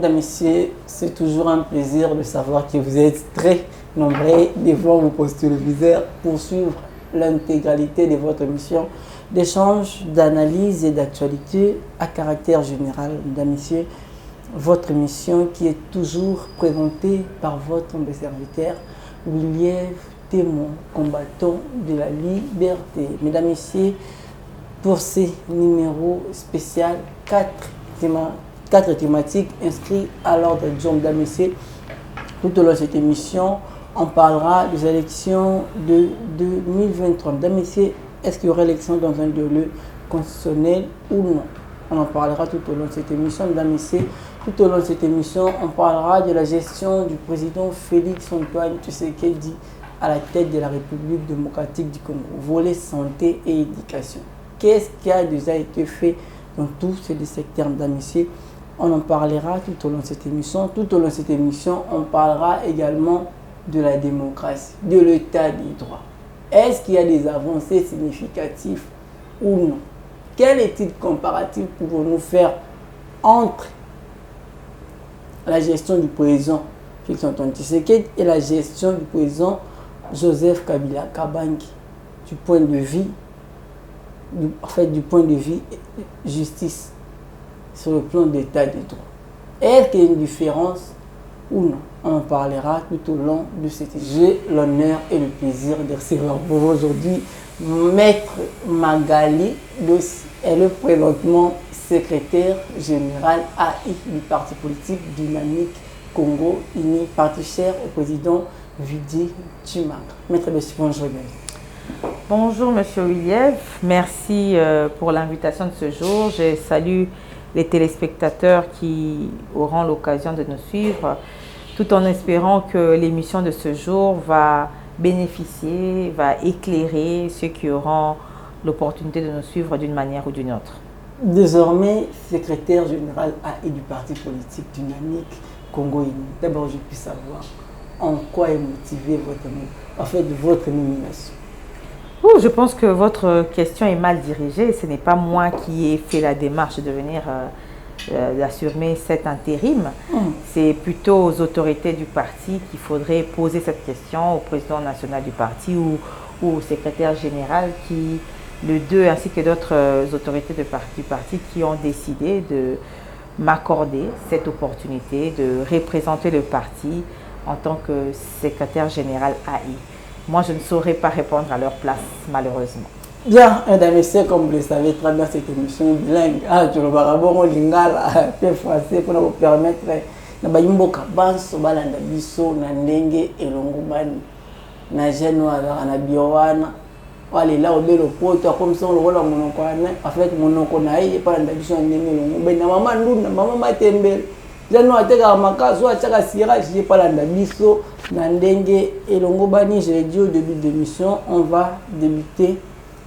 Mesdames, Messieurs, c'est toujours un plaisir de savoir que vous êtes très nombreux devant vos postures pour suivre l'intégralité de votre mission d'échange, d'analyse et d'actualité à caractère général. Mesdames, Messieurs, votre mission qui est toujours présentée par votre humble serviteur, William Témoin, combattant de la liberté. Mesdames, Messieurs, pour ces numéros spéciaux, quatre thématiques inscrites à l'ordre du jour. Mesdames, Messieurs, tout au long de cette émission, on parlera des élections de 2023. Mesdames, Messieurs, est-ce qu'il y aura élection dans un délai constitutionnel ou non? On en parlera tout au long de cette émission. Mesdames, Messieurs, tout au long de cette émission, on parlera de la gestion du président Félix Antoine Tshisekedi à la tête de la République démocratique du Congo. Volet santé et éducation. Qu'est-ce qui a déjà été fait dans tous ces secteurs, mesdames, messieurs? On en parlera tout au long de cette émission. Tout au long de cette émission, on parlera également de la démocratie, de l'état des droits. Est-ce qu'il y a des avancées significatives ou non? Quelle étude comparative pouvons-nous faire entre la gestion du président Félix Antoine Tshisekedi et la gestion du président Joseph Kabila Kabange du point de vue justice sur le plan d'état des droits? Est-ce qu'il y a une différence ou non? On en parlera tout au long de cette. J'ai l'honneur et le plaisir de recevoir pour vous aujourd'hui Maître Magali Dossi. Elle est présentement secrétaire général AI du parti politique Dynamique Congo Uni, parti cher au président Vidi Chimanga. Maître Dossi, bonjour. Bonjour Monsieur William, merci pour l'invitation de ce jour. Je salue les téléspectateurs qui auront l'occasion de nous suivre, tout en espérant que l'émission de ce jour va bénéficier, va éclairer ceux qui auront l'opportunité de nous suivre d'une manière ou d'une autre. Désormais, secrétaire général AI du parti politique Dynamique Congo Uni. D'abord, je puis savoir en quoi est motivé votre nomination. Je pense que votre question est mal dirigée. Ce n'est pas moi qui ai fait la démarche de venir d'assumer cet intérim. C'est plutôt aux autorités du parti qu'il faudrait poser cette question, au président national du parti ou au secrétaire général, le deux ainsi que d'autres autorités du parti qui ont décidé de m'accorder cette opportunité de représenter le parti en tant que secrétaire général AI. Moi, je ne saurais pas répondre à leur place, malheureusement. Bien, mesdames et messieurs, comme vous le savez très bien, cette émission bilingue, je le barabon lingala, peu français, pour nous permettre na bayimboka banso balanda biso na ndenge elongo bani na januari na biowana wale la obelo poto comme ça on le voit monoko en fait monoko na ye balanda biso na ndenge elongo bani na mama nduna mama matembele januari teka makazo ataka sirage je balanda biso na ndenge elongo bani. Je l'ai dit au début de l'émission, on va débuter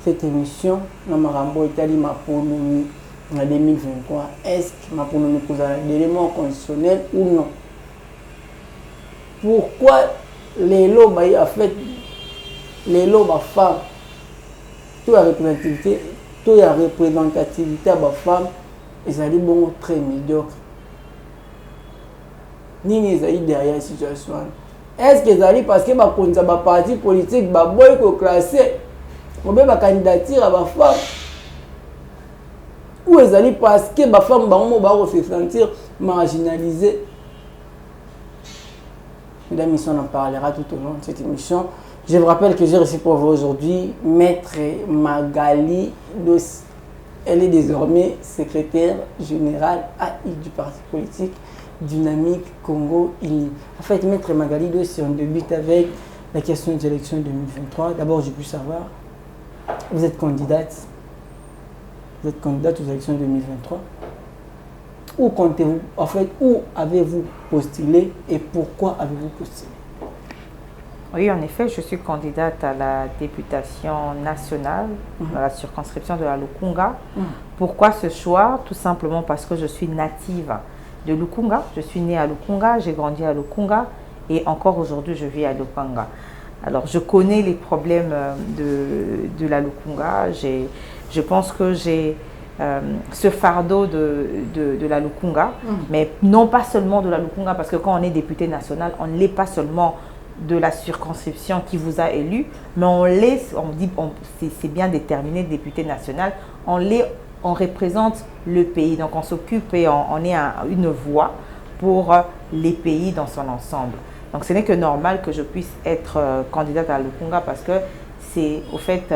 cette émission dans Marambo Italie Maponomi en 2023. Est-ce que Maponomi pose un élément conditionnel ou non? Pourquoi les lobes en fait les lobes femmes, toute la représentativité à femmes, ils allaient bon très médiocre. Ni ils allaient derrière la situation. Est-ce qu'ils allaient parce que les partis politiques sont classés? On peut ma candidature à ma femme ou ils allaient parce que ma femme va se sentir marginalisée. Mesdames, on en parlera tout au long de cette émission. Je vous rappelle que j'ai reçu pour vous aujourd'hui Maître Magali Dossi. Elle est désormais secrétaire générale AI du parti politique Dynamique Congo Uni. En fait, Maître Magali Dossi, on débute avec la question des élections 2023. D'abord, je peux savoir, vous êtes candidate aux élections 2023. Où comptez-vous, en fait, où avez-vous postulé et pourquoi avez-vous postulé? Oui, en effet, je suis candidate à la députation nationale dans la circonscription de la Lukunga. Pourquoi ce choix? Tout simplement parce que je suis native de Lukunga. Je suis née à Lukunga, j'ai grandi à Lukunga et encore aujourd'hui, je vis à Lukunga. Alors, je connais les problèmes de la Lukunga. Je pense que j'ai ce fardeau de la Lukunga, mais non pas seulement de la Lukunga, parce que quand on est député national, on ne l'est pas seulement de la circonscription qui vous a élu, mais on dit, c'est bien déterminé, député national, on représente le pays, donc on s'occupe et on est une voix pour les pays dans son ensemble. Donc ce n'est que normal que je puisse être candidate à Lukunga parce que c'est au fait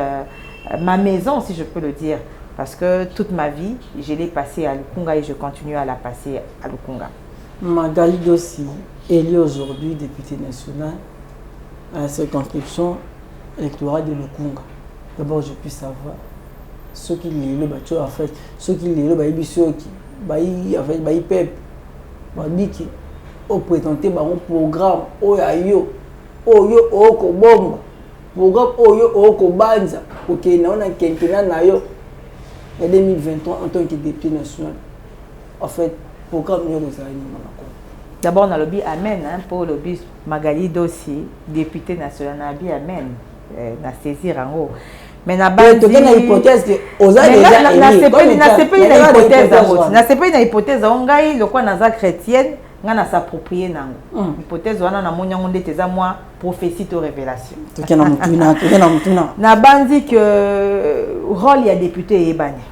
ma maison, si je peux le dire, parce que toute ma vie, je l'ai passée à Lukunga et je continue à la passer à Lukunga. Magali Dossi, élue aujourd'hui députée nationale à la circonscription électorale de Lukunga. D'abord, je puis savoir ce qu'il est, en fait, ce qu'il est, ceux qui, en fait, pep, qui ont présenté un programme, oyo, programme, oyo, banza, ok, on a quelqu'un na yo. En 2023, en tant que député national, en fait, programme nous d'abord, on a le lobby Amen, hein, pour le lobby Magali Dossi, député national, on a le lobby Amen, na saisir en haut. Mais na base il y a une hypothèse que aux déjà une hypothèse on gagne le quoi naza chrétienne ngana s'approprier nango hypothèse wana na monya ngonde teza moi prophétie to révélation na bandi que rôle ya député ebani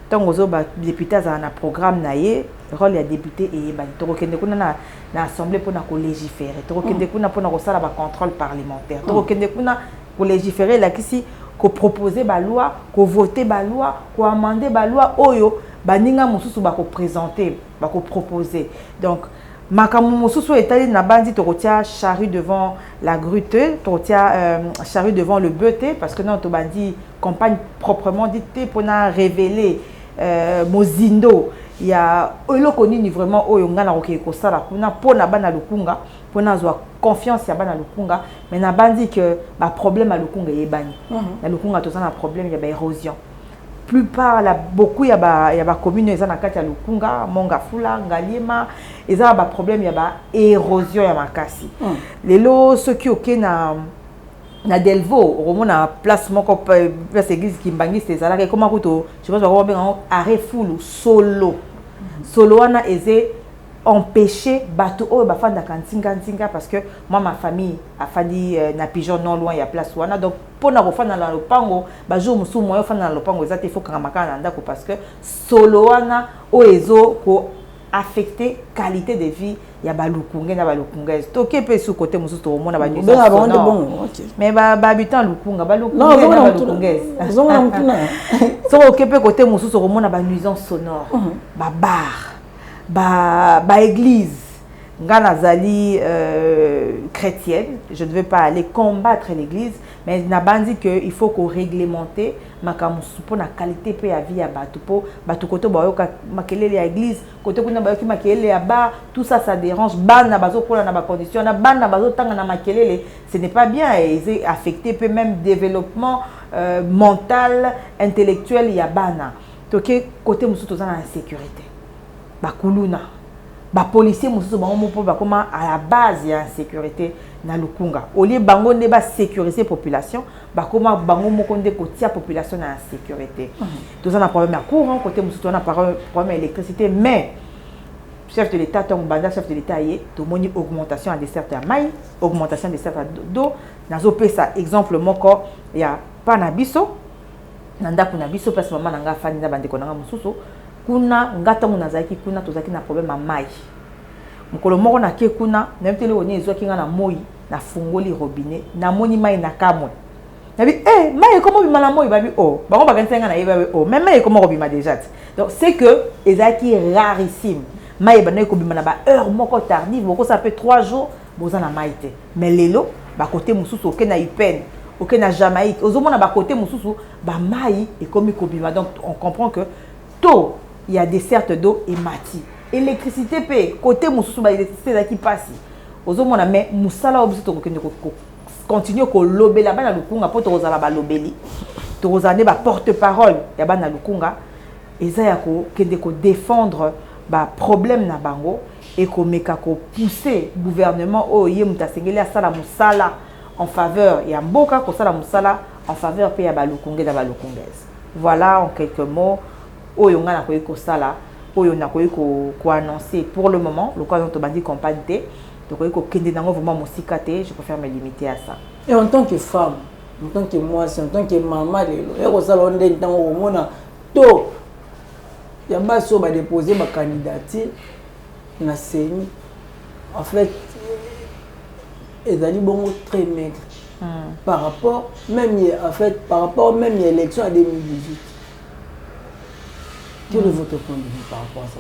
tant ozo ba député za na programme na ye rôle ya député ebani to kende kuna na assemblée pour na ko légiférer to kende kuna pour na ko sala ba contrôle parlementaire to kende kuna ko légiférer la kisi ko proposer ba loi ko voter ba loi ko amender ba loi oyo baninga mosusu ba ko présenter ba ko proposer. Donc makamu mosusu etali na bandi to kotia charrue devant la grute, to kotia charrue devant le beuté parce que non to bandi campagne proprement dite pour na révéler mozindo il y a eloko nini vraiment oyo ngana ko sala kuna pona bana Lukunga pona zwa confiance ya bana Lukunga mais na bandi que ba problème à Lukunga yebani na Lukunga to ça problème il y a ba érosion plupart la beaucoup il y a ba commune eza na kati ya Lukunga Mongafula Ngaliema eza ba problème il y a ba érosion ya makasi lelo ceux qui ok na Delvo au na place moko place église Kimbangi c'est ça là comment kuto je pense ba bien arrêt full solo wana eze empêcher bateau oyo bafanda kantinga parce que moi ma famille a fandi na pigeon non loin ya place wana donc pona ko fanda na lopango ba jour musu moyo fanda na lopango ezate faut kanga makana ndako parce que solo wana oezo ko affecter qualité de vie ya ba Lukunga na ba Lukungaise to ke pe sous côté musu to mona ba nuisance mais ba habitant Lukunga ba Lukunga na ba Lukungaise so ke pe côté musu to mona ba nuisance sonore ba bar ba église ngana zali chrétienne, je ne veux pas aller combattre l'église mais na bandi que il faut qu'on réglementer makamusu pour la qualité pe ya vie ya batu po batu koto bayoka makelele ya église koto kuna bayoki makelele ya bar tout ça ça dérange bana bazo kola na ba condition na bana bazo tanga na makelele ce n'est pas bien et c'est affecté peut même développement mental intellectuel ya bana donc côté musu to na insécurité bakuluna ba policier mususu bango mopo ba koma à la base ya sécurité na Lukunga au lieu bango ne ba sécuriser population ba koma bango moko nde ko tia population na sécurité tout ça na problème à courant côté mususu na problème électricité mais chef de l'état ton banda chef de l'état yé to moni augmentation à des certains mailles augmentation des certains d'eau nazo pesa exemple moko ya panabiso nanda kuna biso place mama nanga fani na bande konanga mususu kuna ngata muna zaki kuna tozaki na problème à mai mukolo moko na ke kuna na mtele oni ezoki nga na moi na fungoli robinet na moni mai na kamwe nabi mai comment bima na moi babi bango bakantenga na yeba même mai comment robima déjà donc c'est que ezaki rarissime mai bana ko bima na ba heure moko tardive boko ça fait 3 jours boza na maite mais lelo ba côté mususu ok na Upen ok na Jamaïque ozomona ba côté mususu ba mai et comme ko bima donc on comprend que tôt il y a des certes d'eau et mati électricité pe côté mususu ba électricité là qui passe ozomona mais musala obiso to continuer ko lobela bana Lukunga po to ozala ba lobeli to ozane ba porte-parole ya bana Lukunga eza ya ko kende ko défendre ba problème na bango et ko meka ko pousser gouvernement o ye mutasengeli asala musala en faveur ya mboka ko sala musala en faveur pe ya ba Lukunga da ba Lukungaise. Voilà en quelques mots oyo nga na koyeko sala oyo na koyeko ko annoncer pour le moment le cas dont on dit compagnie donc koyeko kende nango vraiment mosikate je préfère me limiter à ça. Et en tant que femme, en tant que moi, en tant que maman lelo et ko sala onde ntango omona to ya baso ba déposer ma candidature na CENI en fait ezali bongo très maigre par rapport même en fait par rapport même à l'élection à 2018. Quel est votre point de vue par rapport à ça?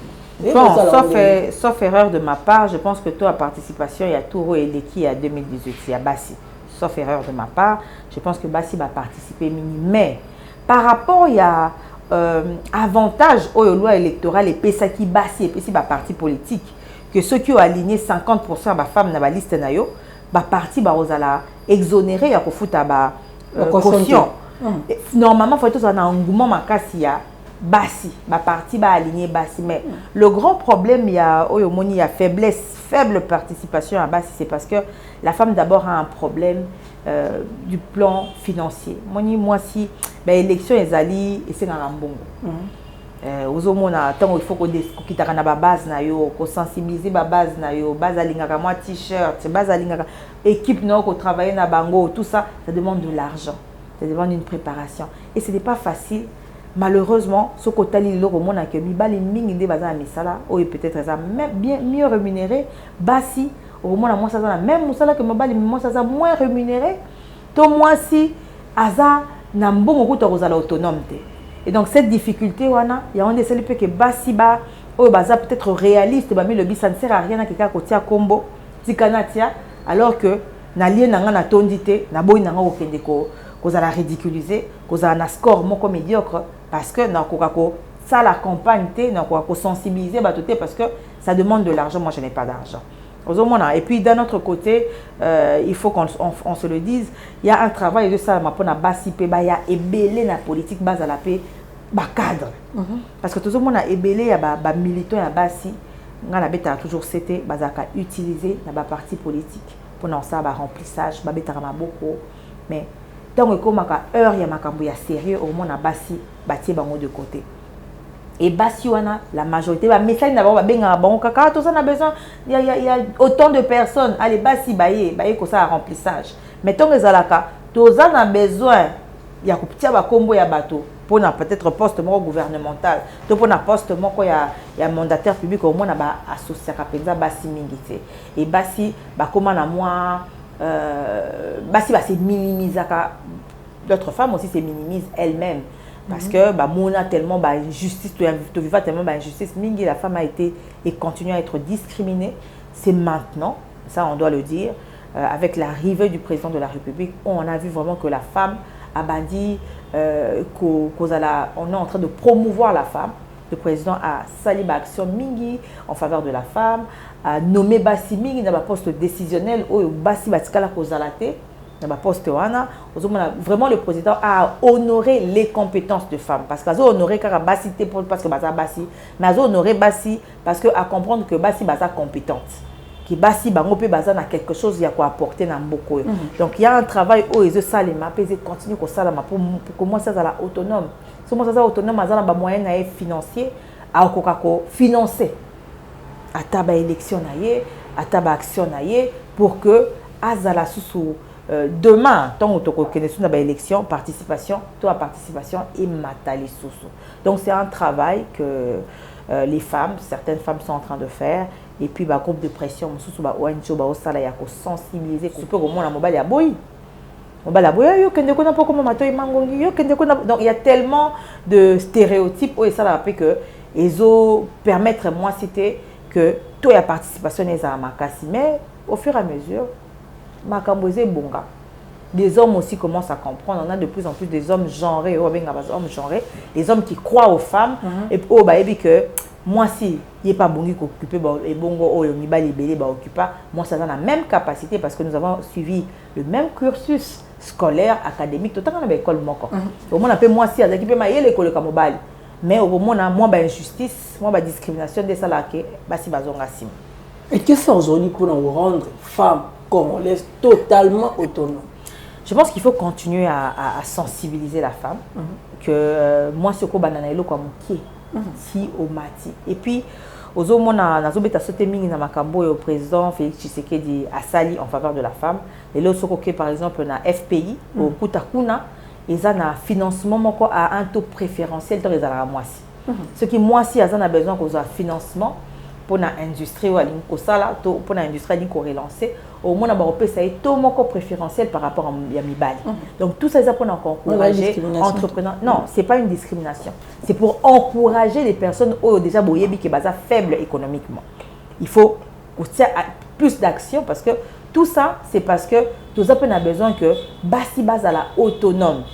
Bon, sauf erreur de ma part, je pense que toi, à participation, il y a Touro et Leki à 2018, il y a Bassi. Sauf erreur de ma part, je pense que Bassi va participer mini. Mais par rapport, il y a avantage aux lois électorales et Pesaki Bassi et Pessi parti politique, que ceux qui ont aligné 50% de femmes dans la liste nayo, parti barozala exonéré ya kofuta ba caution. Normalement, faut être un engouement makasi Bassi, parti aligné Bassi. Mais le grand problème, il y a faible participation à Bassi, c'est parce que la femme d'abord a un problème du plan financier. Moi si l'élection est allée et c'est dans l'ambongo. Ozomona tant il faut qu'on quittera na base na yo, qu'on sensibiliser base na yo, base alingaka moi t-shirt, base alingaka équipe non qu'on travaille na bango, tout ça, ça demande de l'argent, ça demande une préparation et ce n'est pas facile. Malheureusement, ce côté là au monde que mi bali mingi de baza misala, ou peut-être ça bien mieux rémunéré, basi au monde moi ça même musala que mobali moi ça moins rémunéré, to moi si aza na mbongo ko to kozala autonome. Et donc cette difficulté, il y a un des seuls que Basiba, peut-être réaliste, mais le but ça ne sert à rien à quelqu'un qui a combo, tikanatia, alors que n'alien n'a pas tondité, n'a pas n'a aucun déco, qu'on a la ridiculiser, qu'on a un score moins médiocre, parce que n'a pas ça la campagne, n'a pas sensibiliser, parce que ça demande de l'argent. Moi je n'ai pas d'argent. Et puis d'un autre côté, il faut qu'on se le dise, il y a un travail de ça, il y a ébélé la politique base à la paix, cadre. Parce que tout le monde a ébélé, il y a des militants à Bassi, on a toujours été utilisé dans la partie politique pour nous ça remplissage, mais tant que comme heure il y a sérieux au monde à Bassi, bâti de côté. Et Bassiwana, la majorité, mais ça, il y a autant de personnes. Allez, Bassi, baye, que ça a remplissage. Mais tant que Zalaka, tous a besoin, il y a un combo ya bateau pour peut-être poste gouvernemental, pour un poste il y a mandataire public au moins associé à Bassi Mingité. Et Bassi, comment na moi, Bassi va se minimiser. D'autres femmes aussi se minimisent elles-mêmes. Parce que mona tellement injustice, tu vivas tellement injustice, mingi la femme a été et continue à être discriminée. C'est maintenant, ça on doit le dire, avec l'arrivée du président de la République, on a vu vraiment que la femme a dit on est en train de promouvoir la femme. Le président a sali action mingi en faveur de la femme, a nommé Bassi mingi dans le poste décisionnel où Bassi batikala kozalate. Vraiment le président a honoré les compétences de femmes parce qu'il a honoré Bassi parce que Bassi, mais il a honoré Bassi parce que à comprendre que Bassi est compétente, que Bassi a quelque chose à apporter dans beaucoup. Donc il y a un travail où ils continuent pour commencer à être autonome. Si on est autonome, il y a des moyens financiers à financer à taba élection à taba action pour que azala sous demain, tant que tu connais une élection, participation, toi participation et matali sousou. Donc c'est un travail que les femmes, certaines femmes sont en train de faire. Et puis groupe de pression, sousou ba ONG ba osala ya ko sensibiliser. Super au monde la mobile ya boy. Mobile ya boy yo kende ko na pas comme mato mangongi yo kende ko na. Donc il y a tellement de stéréotypes et ça la fait que ezo permettre moi citer que toi la participation est à makasi, mais au fur et à mesure Makambozé Bonga. Les hommes aussi commencent à comprendre. On a de plus en plus des hommes genrés, des hommes qui croient aux femmes. Et puis, que moi, si il n'y a pas bon qui occupe, et bongo, il n'y a libéré, moi, ça a la même capacité parce que nous avons suivi le même cursus scolaire, académique, tout le temps dans l'école. Au moins, moi, si, il y a l'école comme mobile. Mais au moins, moi, injustice, moi, discrimination des salariés, si bazongasim. Et que faire aujourd'hui pour nous rendre femmes congolaises totalement autonomes? Je pense qu'il faut continuer à sensibiliser la femme. Que moi, ce que bananaïlo comme qui si au mati. Et puis ozomona nazobeta sote mingi na makambo au président Félix Tshisekedi asali en faveur de la femme. Et là sokoke par exemple na FPI au Kutakuna ils ont un financement moko à un taux préférentiel dans les aramoisi. Ce qui moi si ils ont besoin qu'on a financement pour l'industrie ou pour l'industrie qui relancer au moins on peut ça taux moko préférentiel par rapport à Yamibali. Donc tout ça pour encourager entrepreneurs. Non, c'est pas une discrimination. C'est pour encourager les personnes déjà boyebi qui basa faible économiquement. Il faut aussi plus d'action parce que tout ça c'est parce que tout ça on a besoin que basi base à la autonome.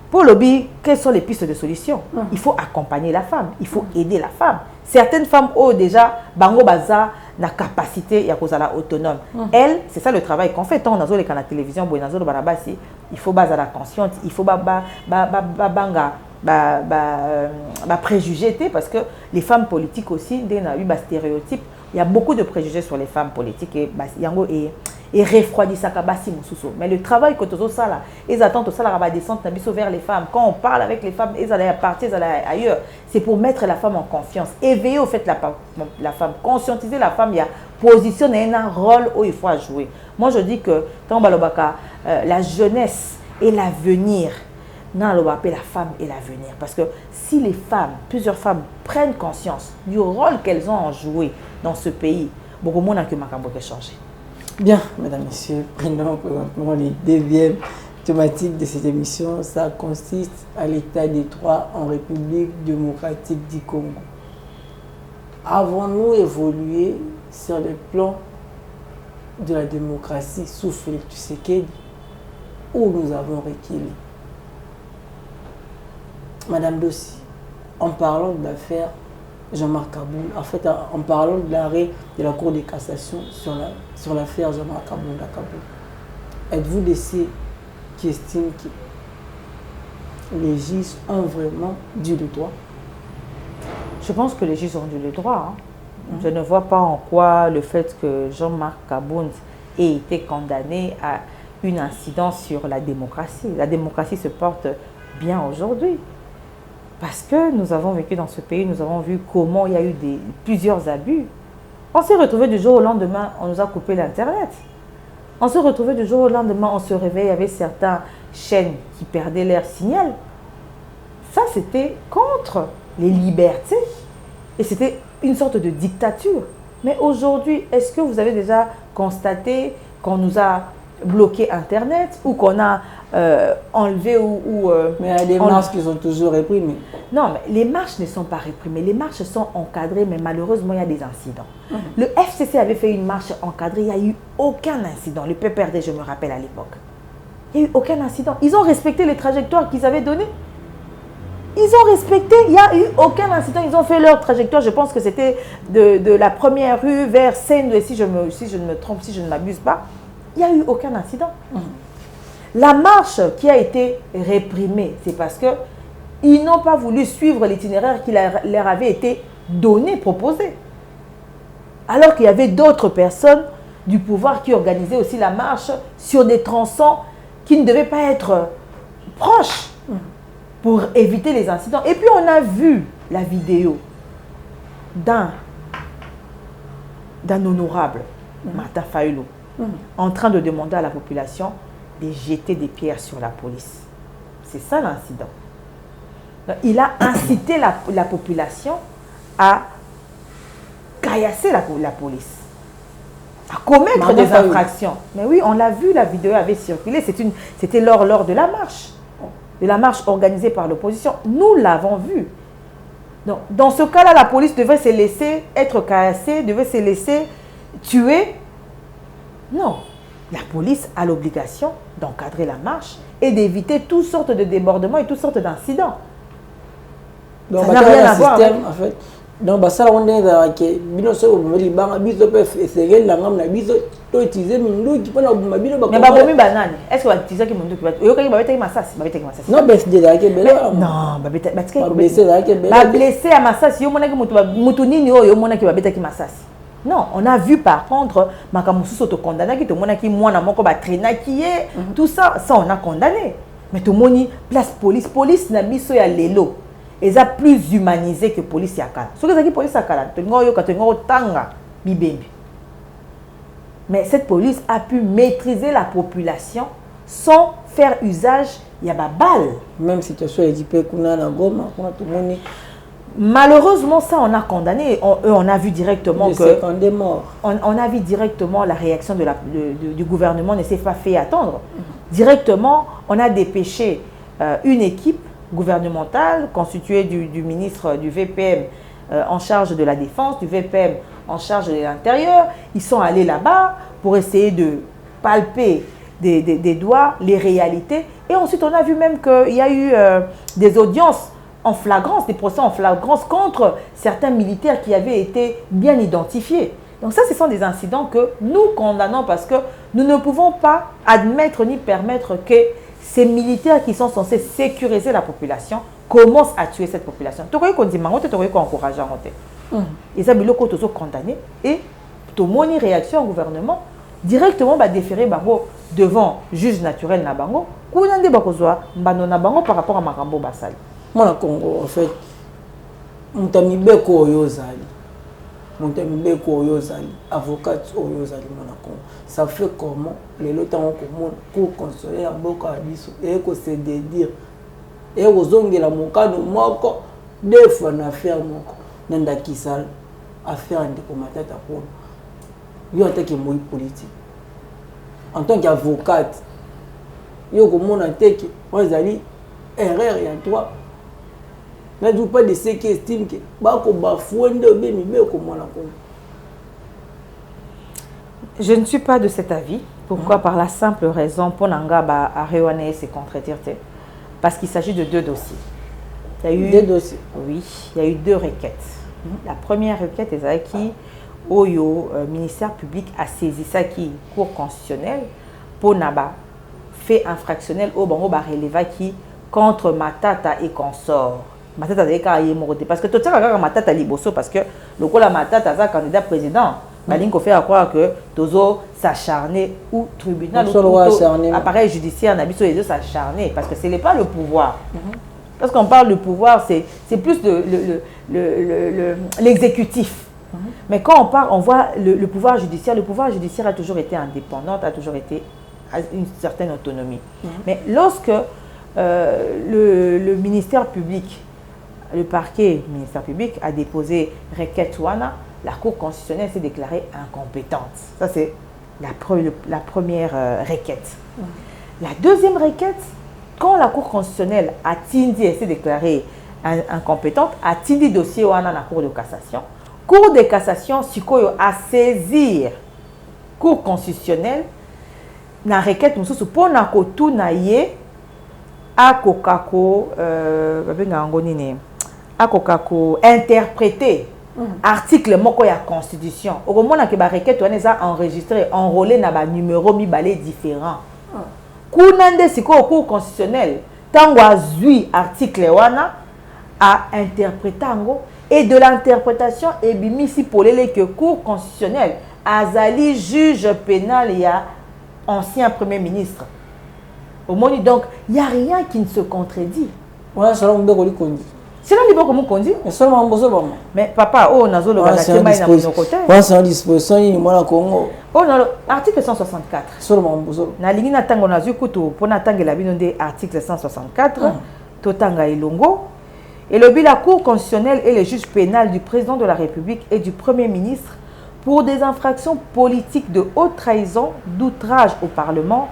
Pour lobby, quelles sont les pistes de solution? Il faut accompagner la femme, il faut aider la femme. Certaines femmes ont déjà bango baza la capacité à cause la autonome. Elle, c'est ça le travail qu'on fait. Tant on a la télévision, il faut baser la conscience, il faut préjugés parce que les femmes politiques aussi, il y a eu stéréotypes. Il y a beaucoup de préjugés sur les femmes politiques et refroidit ça mais le travail que tout ça là ils attendent ça la descente vers les femmes quand on parle avec les femmes ils allaient partir ailleurs c'est pour mettre la femme en confiance éveiller au fait la femme conscientiser la femme il y a positionner un rôle où il faut jouer. Moi je dis que tant la jeunesse et l'avenir non la femme et l'avenir parce que si les femmes plusieurs femmes prennent conscience du rôle qu'elles ont à jouer dans ce pays beaucoup moins que makambo peut changer. Bien, mesdames, messieurs, prenons présentement les deuxièmes thématiques de cette émission. Ça consiste à l'état des droits en République démocratique du Congo. Avons-nous évolué sur le plan de la démocratie sous Félix Tshisekedi ou nous avons reculé? Madame Dossi, en parlant de l'affaire Jean-Marc Kaboul, en fait, en parlant de l'arrêt de la Cour de cassation sur l'affaire Jean-Marc Kaboul, êtes-vous de ceux qui estiment que les juges ont vraiment dû le droit? Je pense que les juges ont dû le droit. Je ne vois pas en quoi le fait que Jean-Marc Kaboul ait été condamné à une incidence sur la démocratie. La démocratie se porte bien aujourd'hui. Parce que nous avons vécu dans ce pays, nous avons vu comment il y a eu plusieurs abus. On s'est retrouvé du jour au lendemain, on nous a coupé l'Internet. On s'est retrouvé du jour au lendemain, on se réveille avec certaines chaînes qui perdaient leur signal. Ça, c'était contre les libertés. Et c'était une sorte de dictature. Mais aujourd'hui, est-ce que vous avez déjà constaté qu'on nous a bloqué Internet ou qu'on a enlevé ou mais il y a des marches qui sont toujours réprimées. Non, mais les marches ne sont pas réprimées. Les marches sont encadrées, mais malheureusement, il y a des incidents. Le FCC avait fait une marche encadrée, il n'y a eu aucun incident. Le PPRD, je me rappelle à l'époque. Il n'y a eu aucun incident. Ils ont respecté les trajectoires qu'ils avaient données. Ils ont respecté, il n'y a eu aucun incident. Ils ont fait leur trajectoire. Je pense que c'était de la première rue vers Seine, si je ne me trompe, si je ne m'abuse pas. Il n'y a eu aucun incident. La marche qui a été réprimée, c'est parce qu'ils n'ont pas voulu suivre l'itinéraire qui leur avait été donné, proposé. Alors qu'il y avait d'autres personnes du pouvoir qui organisaient aussi la marche sur des tronçons qui ne devaient pas être proches pour éviter les incidents. Et puis on a vu la vidéo d'un honorable, Martin Fayulu, en train de demander à la population de jeter des pierres sur la police. C'est ça l'incident. Il a incité la population à caillasser la police, à commettre des infractions. Mais oui, on l'a vu, la vidéo avait circulé. C'était lors de la marche organisée par l'opposition. Nous l'avons vu. Donc, dans ce cas-là, la police devait se laisser être caillassée, devait se laisser tuer. Non. La police a l'obligation d'encadrer la marche et d'éviter toutes sortes de débordements et toutes sortes d'incidents. Donc, ça n'a rien à voir. En fait. Donc, ça, on est dans le bino so obumeli banga biso pe esengeli na ngam na biso to utiliser munduki pona obuma bino ba. Mais ba bomi banani? Est-ce que ba utiliser ki munduki ba? Yo kaki ba betaki masasi, Non, ben c'est déjà que bela. Non, ba betaki ba blessé là que bela. Ba blessé à masasi, yo monaki mutu nini yo monaki ba betaki masasi. Non, on a vu par contre makamusu soto condamné ki to monaki mwana moko ba traîna qui est tout ça on a condamné. Mais to moni place police na biso ya lelo. eza plus humanisé que police ya kala. Soki ezaki police ya kala, tolinga oyoka tolinga otanga bibembe. Mais cette police a pu maîtriser la population sans faire usage ya ba balle. Même situation est dit kuna na Goma, kuna tout le monde. Malheureusement, ça on a condamné. On a vu directement que on a vu directement la réaction du gouvernement ne s'est pas fait attendre. Directement, on a dépêché une équipe gouvernementale constituée du ministre du VPM en charge de la défense, du VPM en charge de l'intérieur. Ils sont allés là-bas pour essayer de palper des doigts les réalités. Et ensuite, on a vu même qu'il y a eu des audiences en flagrance, des procès en flagrance contre certains militaires qui avaient été bien identifiés. Donc ça, ce sont des incidents que nous condamnons parce que nous ne pouvons pas admettre ni permettre que ces militaires qui sont censés sécuriser la population commencent à tuer cette population. Tu vois qu'on dit mangote, tu vois qu'on encourage à monter. Et ça, ils sont condamnés et tout le monde réaction au gouvernement directement déférer devant juge naturel na bango. Kounande bakozwa mbano na bango par rapport à Marambo Basali. Moi, Congo, en fait, Montamibeko Oyozali, avocat Oyozali, ça fait comment les lotants communs, pour consoler en boca à biso, et que c'est de dire, et aux ongles la moka de moko, deux fois en affaire moko, nanda kisal, affaire en décomatata pour nous. En tant que moi politique, en tant qu'avocate, yo comme mon attaque, moi j'allais erreur et en toi. Je ne pas de ceux qui estiment que je ne suis pas de cet avis. Pourquoi? Par la simple raison pour Nanga à Réouane se contredire. Parce qu'il s'agit de deux dossiers. Il y a eu deux dossiers. Oui, il y a eu deux requêtes. La première requête est qui Oyo ministère public a saisi ça qui cour constitutionnelle pour Naba fait infractionnel au bango releva qui contre Matata et consort. Matata parce que tout ça Matata liboso parce que le coup la Matata est candidat président. Balinko fait à croire que Tozo s'acharner ou tribunal ou appareil judiciaire n'a pas les deux s'acharner parce que ce n'est pas le pouvoir. Parce qu'on parle de pouvoir, c'est plus l'exécutif. Mais quand on parle, on voit le pouvoir judiciaire a toujours été indépendant, a toujours été à une certaine autonomie. Mais lorsque le ministère public, le parquet ministère public a déposé requête Wana, la Cour constitutionnelle s'est déclarée incompétente. Ça, c'est la première requête. La deuxième requête, quand la Cour constitutionnelle a s'est déclarée incompétente, a tindi dossier Wana la Cour de cassation. Cour de cassation, Sikoyo a saisir Cour constitutionnelle, na requête, nous sommes pour na kotu na ye, a kokako, interpréter article moko ya constitution. Au moment où la requête est enregistrée, enrôlé na ba numéro mibalé différent. Kounande siko cour constitutionnel, tango azui article wana a interprété ango et de l'interprétation et bimisi polele que cour constitutionnel azali juge pénal il y a ancien premier ministre. Au moment donc il n'y a rien qui ne se contredit. Ouais, ça on doit conduire. C'est là libre comme on conduit. Mais papa, oh, nazo le c'est en disposition, il y a Congo. Oh, non, article 164. Seulement, na lingi na tango na zukutu pour na tangela binonde article 164, totanga ilongo. Et le la Cour constitutionnelle et le juge pénal du président de la République et du Premier ministre pour des infractions politiques de haute trahison, d'outrage au Parlement,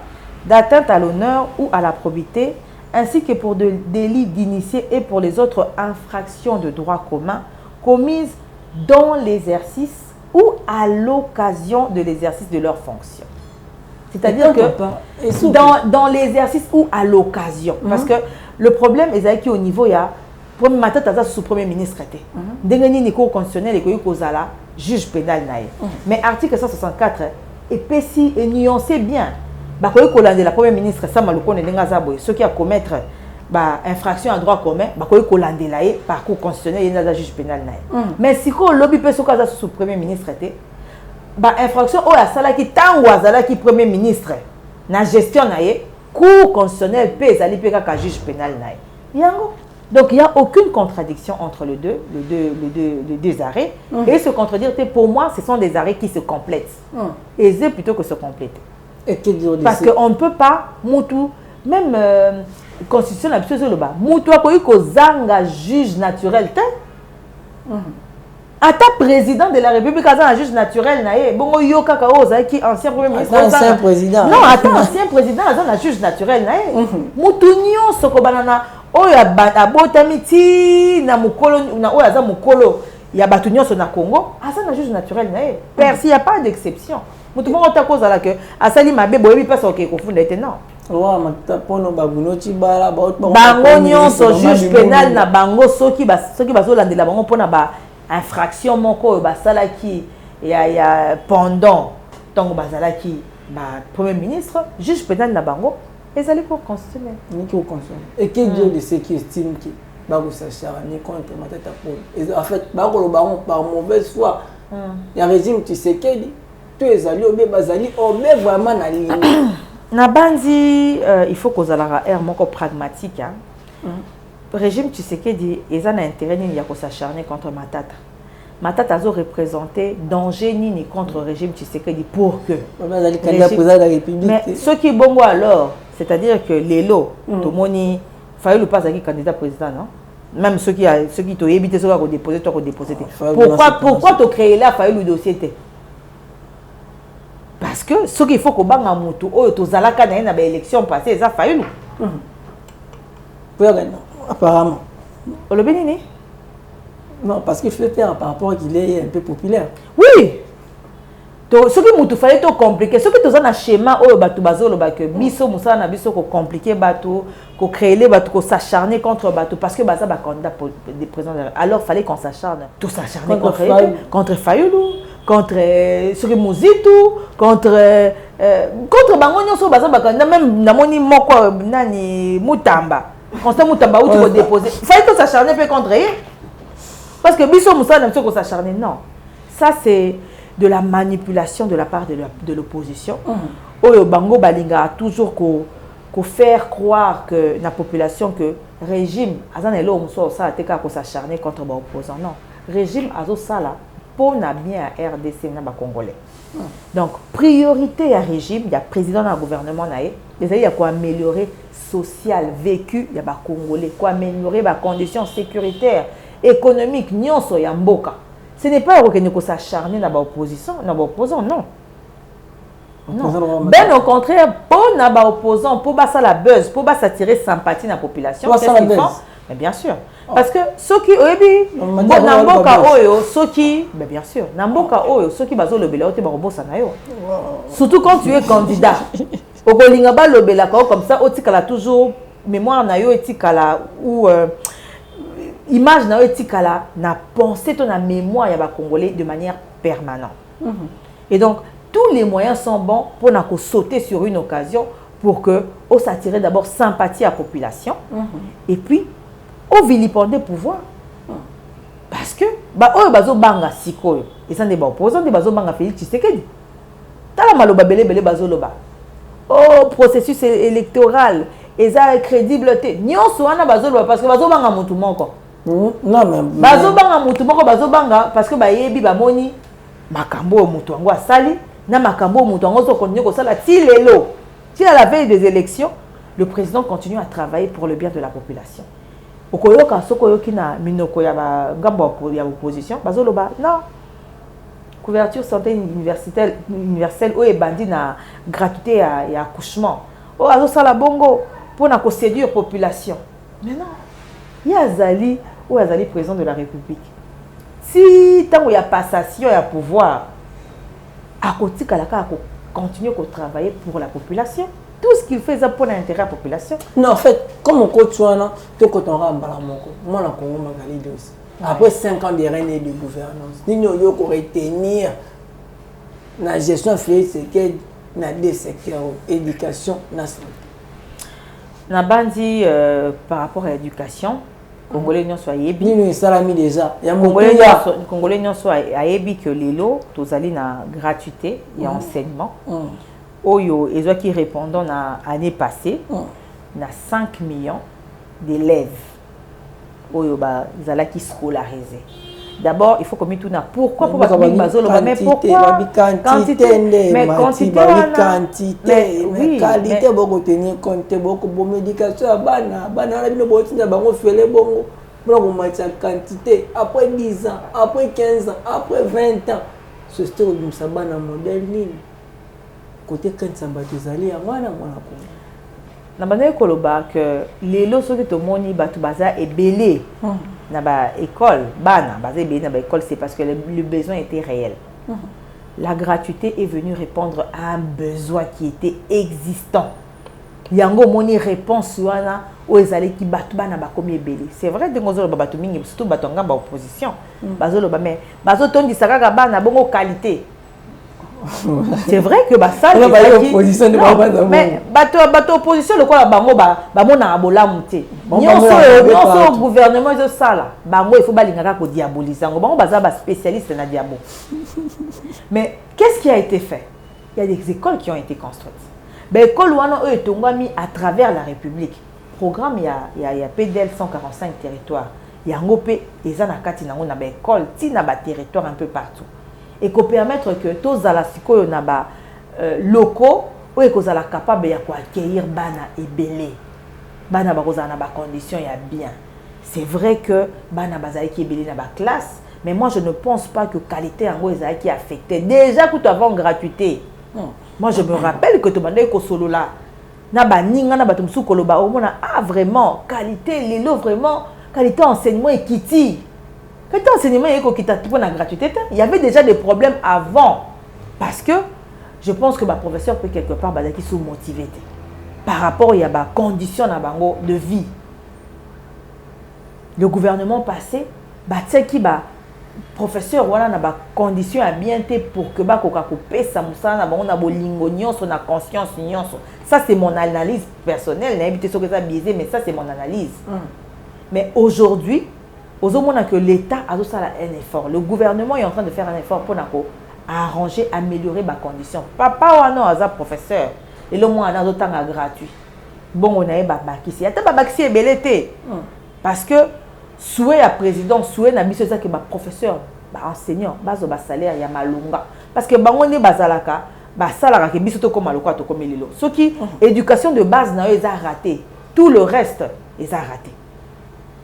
d'atteinte à l'honneur ou à la probité, ainsi que pour des délits d'initié et pour les autres infractions de droit commun commises dans l'exercice ou à l'occasion de l'exercice de leurs fonctions. C'est-à-dire que dans l'exercice ou à l'occasion. Parce que le problème est qu'au niveau, il y a premier matin, tu as sous premier ministre. Dengani ni cour constitutionnelle et kozala juge pénal naïe. Mais article 164 épaissi et nuancé bien. La première ministre, ceux qui a commettre infraction à droit commun, par cour constitutionnelle, il y a un juge pénal. Mais si le lobby peut se sous premier ministre, infraction au la sala qui tangwa qui premier ministre, na gestion cour constitutionnelle peut aller juge pénal. Donc, il n'y a aucune contradiction entre les deux arrêts. Et se contredire, pour moi, ce sont des arrêts qui se complètent. Aisés plutôt que se compléter. Parce qu'on ne peut pas, même constitution la chose là-bas, Moutou a connu qu'aux juge naturel. À ta président de la République, un juge naturel, bon, yoka qui ancien premier ministre. Ancien président. Non, attends, ancien président, un juge naturel, Moutounion, Sokobanana, oh, ya botamiti, na mukolo, na oh, ya mukolo, ya batunion sur na Congo, un juge naturel, Persi, il n'y a pas d'exception. Moutounion, on t'a cause à la que, à Sali Mabé, boyebi pas sur qui confond d'être non. Bango nyonso juge pénal na bango soki bazolandela bango mpona ba infraction moko basalaki ya pendant ntango bazalaki ba premier ministre juge pénal na bango ezali pour constitutionnel. Et quel Dieu de ceux qui estiment que bago s'acharner contre Matata Polo. En fait, bago par mauvaise foi. Il y a régime Tshisekedi, tout ezali obe bazali obe vraiment na ligne. Nabandi, il faut qu'on ait un mot pragmatique. Le régime Tshisekedi, ils ont intérêt à s'acharner contre Matata. Matata a représenté danger ni contre le régime Tshisekedi pour que. Mais ce qui est bon alors, c'est-à-dire que les lots, tout le monde, il fallait le passer candidat président, non? Même ceux qui t'ont évité, ceux qui ont déposé, toi, déposé. Pourquoi tu as créé là, il fallait le dossier? Parce que ce qu'il faut que banga mutu o to zalaka na ba élection passée ça failli nous. Apparemment. Le Bénin. Non, parce qu'il fait peur par rapport qu'il est un peu populaire. Oui. To ce qui mutu fallait to compliqué, ce que tu as un schéma o batu bazolo ba que biso musala na biso ko compliqué batu, ko créer les batu ko s'acharner contre batu parce que baza ba candidat pour des présidents. Alors fallait qu'on s'acharne. Tout s'acharner contre Fayoulou. Contre Suri Muzitu, contre bango nyonso baza bakanda même namoni moko nani Mutamba. Constant Mutamba où tu vas déposer. Il fallait que s'acharner peu contre eux. Parce que biso Moussa n'aime pas qu'on s'acharne. Non. Ça c'est de la manipulation de la part de l'opposition. Oyo bango balinga a toujours ko faire croire que la population que régime azan elo muso ça teka ko s'acharner contre ba opposant. Non. Régime azo sala pour na bien à RDC na ba congolais. Donc priorité à régime, il y a président dans le gouvernement naé, il y a quoi améliorer social vécu, il y a ba congolais, quoi améliorer ba conditions sécuritaires, économiques, nyonso ya mboka. Ce n'est pas que nous s'acharner dans ba opposition, dans ba opposant non. Non. Ben au contraire, pour na ba opposant, pour ba ça la buzz, pour ba s'attirer sympathie dans la population, qu'est-ce qu'ils font? Mais bien sûr. Parce que ceux qui Namboka Oyo, ceux qui, mais bien sûr, Namboka Oyo, ceux qui basent le Bela, surtout quand tu es candidat. Au Bolingaba le Bela comme ça, Otikala toujours mémoire nayo etikala ou image nayo etikala na pensé ton mémoire ya ba congolais de manière permanente. Et donc tous les moyens sont bons pour na sauter sur une occasion pour que on s'attire d'abord sympathie à la population et puis au vilipender pouvoir parce que bah oh bazo banga sikoyo et ça des opposants des bazo banga Félix Tshisekedi tala maloba belé bazo loba oh processus électoral et ça crédibilité nyonso wana bazo loba parce que bazo banga mutu moko non mais bazo banga mutu moko bazo banga parce que ba yebi ba moni makambo mutu ngo asali na makambo mutu ngo zo continue ko sala tilelo à la veille des élections le président continue à travailler pour le bien de la population. Okoyoka sokoyoki na minoko ya ba ngambo ya opposition bazoloba non couverture santé universelle o ebandi na gratuité ya accouchement o azo sala bongo pour na ko séduire population mais non yazali ou yazali président de la République si tango ya passation ya pouvoir akotika la ka continuer à travailler pour la population. Tout ce qu'il fait, c'est pour l'intérêt de la population. Non, en fait, comme on coach, tu as moi, après 5 ans de règne et de gouvernance, nous devons retenir la gestion fait dans des secteurs, éducation, la santé. Na bandi par rapport à l'éducation, Congolais n'ont soit yebi. Nous salami déjà. Congolais n'ont soit yebi que les lots, tous allés na gratuité et enseignement. Oyo, et qui répondant à l'année passée, on a 5 millions d'élèves oyo bazala qui scolarisé. D'abord, il faut que tout pourquoi pour mais pourquoi quantité mais quantité mais qualité beaucoup tenir compte beaucoup bon médication bana la bino botinda bango fele bongo bon matière quantité après 10 ans après 15 ans après 20 ans ce style de sabana modèle nini côté quand samba tezali ya mwana ko na bana ekoloba que lelo soki tomoni batu baza ebele na ba école bana baza ebele na ba école, c'est parce que le besoin était réel. La gratuité est venue répondre à un besoin qui était existant. Yango moni réponse wana o ezali ki batu bana ba komi ebele. C'est vrai de ngozolo ba batu mingi surtout batu ngamba opposition bazolo ba mais bazo tondi sakaka bana bongo qualité. C'est vrai que ça opposition de mais bato opposition le quoi bango mona abola muté nyonso gouvernement de sala bango il faut balingaka ko diaboliser bango baza ba spécialiste na diabo. Mais qu'est-ce qui a été fait? Il y a des écoles qui ont été construites. Ben école wana o etongami à travers la République. Programme il y a PDL 145 territoires. Yango pe eza na kati nango na ba école ti na ba territoire un peu partout. Et qu'on permettre que tous ala sikoyo na ba locaux ou ekozala capable ya ko accueillir bana ebele bana bakozala na ba conditions ya bien. C'est vrai que bana bazali ki ebele na ba classe, mais moi je ne pense pas que qualité yango ezali ki affecté déjà tout avant gratuité. Moi je me rappelle que to bandai ko solo là na ba ninga na ba tumsu koloba o mona vraiment qualité lelo vraiment qualité enseignement ekiti. Quand l'enseignement est pour la gratuité, il y avait déjà des problèmes avant. Parce que je pense que ma professeur peut quelque part qui sont motivés par rapport à la condition de vie. Le gouvernement passé, qui professeur voilà na ba condition à bien pour que ba koka couper ça musana ba on a bolingo nyonso na conscience nyonso. Ça c'est mon analyse personnelle, n'a évité ce que ça biaisé mais ça c'est mon analyse. Mais aujourd'hui aux hommes que l'État a aussi un effort. Le gouvernement est en train de faire un effort pour arranger, améliorer ma condition. Papa ou non, as professeur. Et le moins, on a d'autant gratuit. Bon, on a eu bac ici. Il y a un bac ici et parce que souhait à président, souhait n'a mis ça que ma professeur, enseignant, base au salaire, il y a malunga. Parce que on est basalaka, salaire qui bisoto comme maloko to comme lelo. Ce qui éducation de base n'a eu raté. Tout le reste, ils ont raté.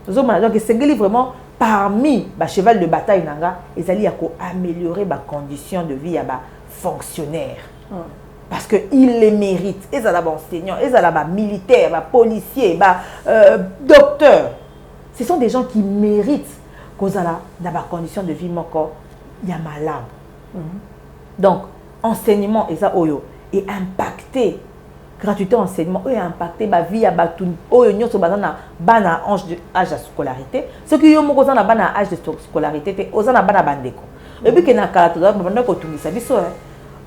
Donc c'est vraiment parmi les cheval de bataille nanga ils allaient améliorer les conditions de vie à fonctionnaires parce que ils les méritent. Ils ont enseignants, ils ont militaires, policiers, docteurs. Ce sont des gens qui méritent qu'on a dans les conditions de vie encore il y a malade. Donc enseignement est impacté. Gratuité enseignement est impacté la vie à Batoun. Oyo so banana bana âge de scolarité. Ce qui yo moko na bana âge de scolarité te ozana bana bandeko. Et puis que na kala to banda ko tungisa biso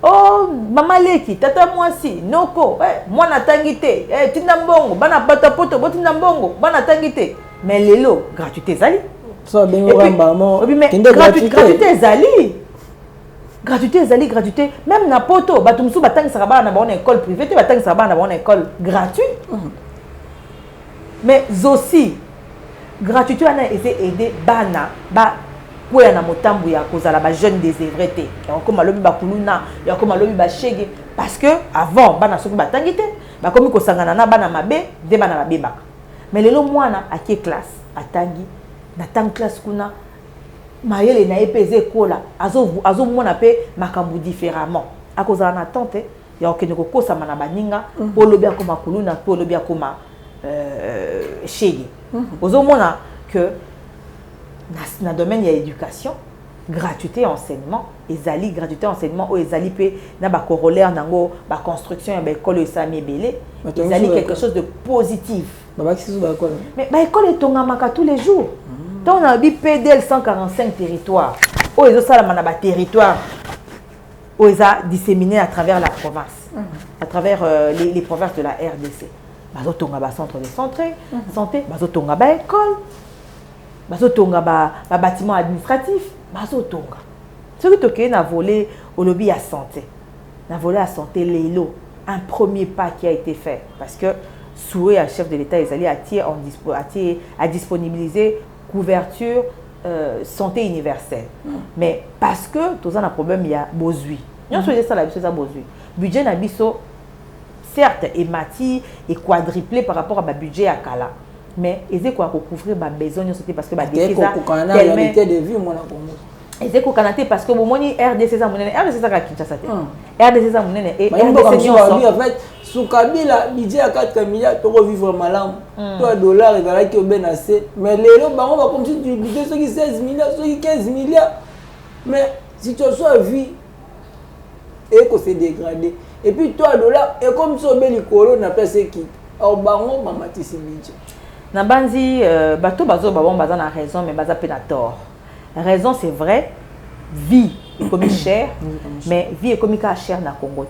oh mama leki tata mwasi noko moi na tangité tinda mbongo bana bata poto botinda mbongo bana tangité mais lelo gratuité zali. So bengo rambamo. Gratuité zali. Gratuité, zali gratuité. Même na poto, batumsu batang saraba na bonne école privée, tu batang saraba na bonne école gratuite. Mais aussi, gratuité on a été aider bana pour na motambu ya kozala ba jeune désœuvré. Ya comme alobi ba kuluna, ya comme alobi ba shege parce que avant bana soki batangité, ba komi ko sangana na bana mabe, de bana mabe baka. Mais lelo mwana akie classe, atangi na tang classe kuna Mayele na epeze kola azo mona pe makambu différemment à cause en attente ya okene ko kosa mana baninga po lobia koma kuluna po lobia koma shege ozo mona que na domaine ya éducation gratuité enseignement ezali gratuité enseignement o ezali pe na ba corollaire nango ba construction ya ba école esami belé ezali quelque chose de positif mais ba école etongamaka tous les jours. Donc on a dit PDL 145 territoires. Où ils ont ça là territoire où ils ont disséminé à travers la province, à travers les provinces de la RDC. Bazotonga ba centre de santé, bazotonga ba école, bazotonga ba bâtiment administratif, bazotonga. Ce que toké na volé au lobby à santé. Na volé à santé l'élo, un premier pas qui a été fait parce que souhait à chef de l'État ezali à disponibiliser couverture santé universelle. Mais parce que tous un problème il y a besoin. Nous sommes ça la besoin budget na biso certes est mati et quadruplé par rapport à ma budget à Kala. Mais ils quoi pour couvrir ma besoin parce que ma réalité de vie moi et c'est qu'on a parce que mon moni RDC ça monene RDC ça Kinshasa RDC ça monene et RDC en fait sous Kabila budget à 4 milliards to vivre malam toi dollar et qui ben assez mais les lots on va comme si du budget ceux qui 16 milliards ceux qui 15 milliards mais situation à vie et que c'est dégradé et puis toi dollar et comme ça ben likolo na place qui au bango mamati si budget na banzi bato bazo babon baza na raison mais baza pe na tort. Raison, c'est vrai, vie est comme chère, mais vie est comme chère dans le Congo.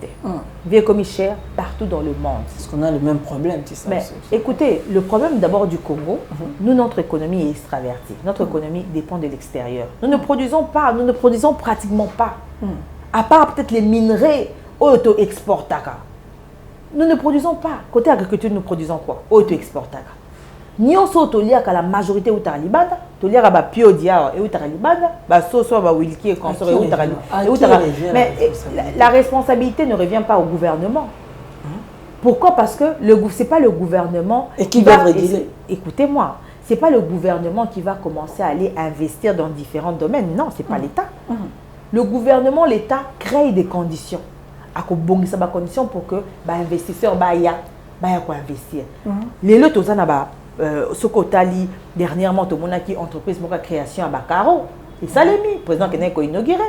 Vie est comme chère partout dans le monde. Parce qu'on a le même problème, tu sais. Mais écoutez, le problème d'abord du Congo, nous, notre économie est extravertie. Notre économie dépend de l'extérieur. Nous ne produisons pas, nous ne produisons pratiquement pas. À part peut-être les minerais, auto-exportaka. Nous ne produisons pas. Côté agriculture, nous produisons quoi? Auto-exportaka. Nous sommes la majorité où Talibanda, Tolia ba Pio Dia et où Talibanda, ba Soso ba Wilkie et consort et où Talibanda. Mais la responsabilité ne revient pas au gouvernement. Pourquoi? Parce que c'est pas le gouvernement qui va réguler. Écoutez-moi, c'est pas le gouvernement qui va commencer à aller investir dans différents domaines. Non, c'est pas l'État. Le gouvernement, l'État crée des conditions. À quoi conditions pour que ba investisseur ba ya quoi investir. Les lots aux anaba ce qu'Otali dernièrement tout le monde qui entreprise pour la création à Bakaro et ça l'est mis président qui n'est pas inauguré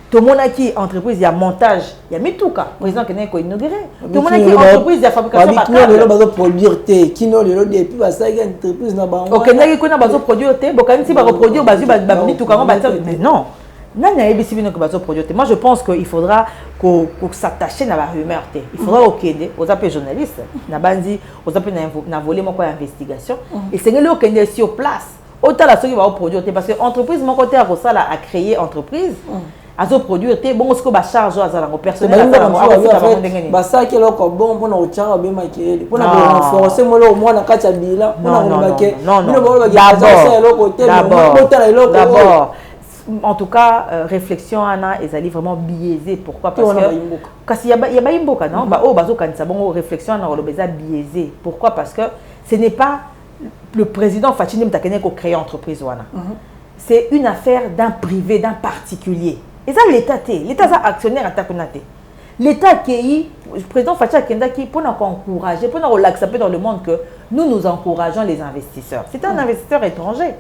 tout le monde qui entreprise il y a montage il y a mis tout cas président qui n'est pas inauguré tout le monde qui entreprise il y a fabrication Bakaro qui produire thé qui non le depuis bah ça il y a entreprise na bango OK n'a qui n'a pas produire thé bokani si ba reproduire bazu ba mis tout comment mais non moi je pense qu'il faudra qu'on s'attache à la rumeur. Il faudra aux appels journalistes, aux appels volé mon investigation. Et c'est le sur place. Autant la qui va produire parce que l'entreprise, mon côté a créé entreprise. À produire bon ce que charge au personnel ça qui est bon pour nous tirer bien maquillé pour nous renforcer moi au moins dans quatre bilan pour nous d'abord en tout cas, réflexion Anna et Zali vraiment biaisé. Pourquoi? Parce que il y a pas imboka non bah oh bazo kanisa bon réflexion Anna rolobeza biaisé. Pourquoi? Parce que ce n'est pas le président Fatini Mtakene qui a créé l'entreprise wana. C'est une affaire d'un privé, d'un particulier. Et ça l'État l'État est actionnaire à Takonate. L'État qui le président Fatia Kendaki pour nous encourager, pour nous l'accepter dans le monde que nous encourageons les investisseurs. C'est un investisseur étranger.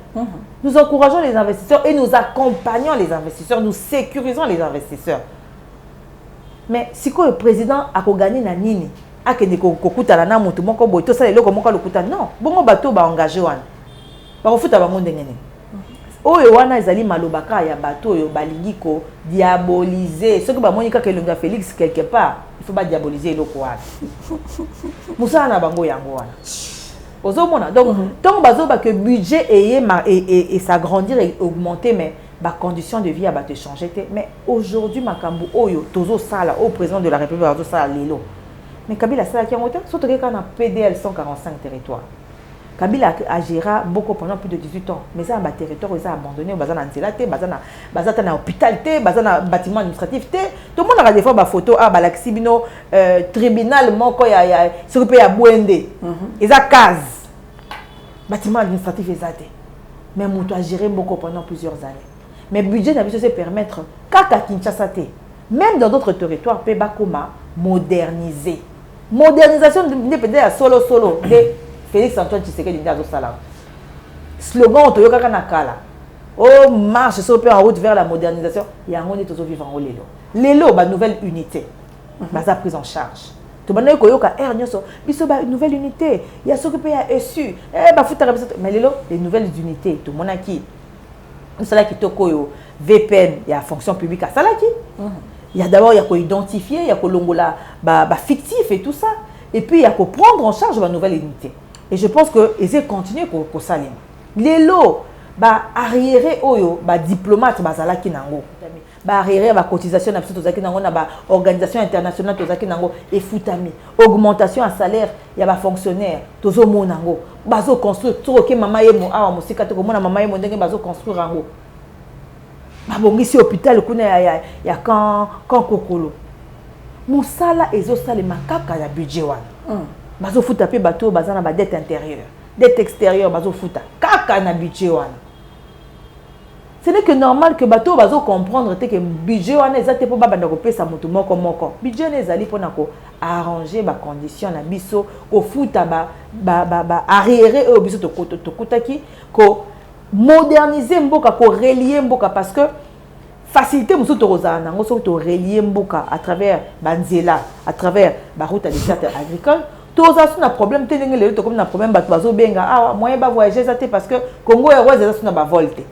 Nous encourageons les investisseurs et nous accompagnons les investisseurs, nous sécurisons les investisseurs. Mais si le président a gagné na nini, a que des kokuta na moto moko boy to ça le comment le kuta non, bon bateau ba engagé wan. Ba refuta ba monde ngene. Oyo wana ezali malobaka ya bateau yo balingi ko diaboliser. Ce que ba monika que le gars Félix quelque part, il faut pas diaboliser le quoi. Moussa na bango yango wana. Ozomona donc tant bazo ba que budget et s'agrandir et augmenter mais ba conditions de vie a ba te changer mais aujourd'hui makambu oyo tozo sala au président de la République tozo sala lelo. Mais Kabila sala ki ngote surtout que quand PDL 145 territoires. Kabila a géré beaucoup pendant plus de 18 ans. Mais ça, un territoire, ils ont abandonné, ils ont un hôpital, ils ont un bâtiment administratif. Tout le monde a des fois des photos, tribunal, ce qui peut y avoir ils ont case. Bâtiment administratif, ils ont. Mais ils ont géré beaucoup pendant plusieurs années. Mais le budget n'a pas se permettre, qu'à Kinshasa, même dans d'autres territoires, peut moderniser. Modernisation de solo. Félix Antoine Tshisekedi Ndazo Salam. Slogan Toyoka Kanakala. Oh, marche sur en route vers la modernisation. Il y a un monde qui est vivant au Lélo. Lélo, une nouvelle unité. Baza prise en charge. Tout le monde a une nouvelle unité. Il y a ceux qui payent SU. Mais Lélo, les nouvelles unités. Tout le monde a qui? Cela qui toko VPN, il y a fonction publique à Salaki. Il y a d'abord, il y a qu'à identifier, il y a qu'à longola fictif et tout ça. Et puis, il y a qu'à prendre en charge la nouvelle unité. Et je pense que ils continuer pour salim. Les lots arriéré oyo diplomate bazala ki nango efutami barrière ba cotisation na biso tozaki nango na ba organisation internationale tozaki nango efutami augmentation à salaire ya ba fonctionnaire tozomona nango bazo construire toke mama yemo awa musika to komona mama yemo ndenge bazo construire nango babongisi hôpital kuna ya kan kokolo musala ezosalema kaka ya budget wana bazo futa pe bato bazana ba dette intérieure dette extérieure bazo futa kaka na budget wana. Ce n'est que normal que bateau bazo comprendre que budget wana ezate po baba ndako pesa mutu moko budget nezali pona ko arranger ba condition na biso ko futa ba arriérer au biso to kutaki ko moderniser mboka ko relier mboka parce que facilité musu to rozana nango so to relier mboka à travers banzela à travers ba route à desert agricole. Tous na problème te ndenge lelo to comme na problème bato bazo benga moyen ba voyager ça te parce que Congo est roi ezana ba volte.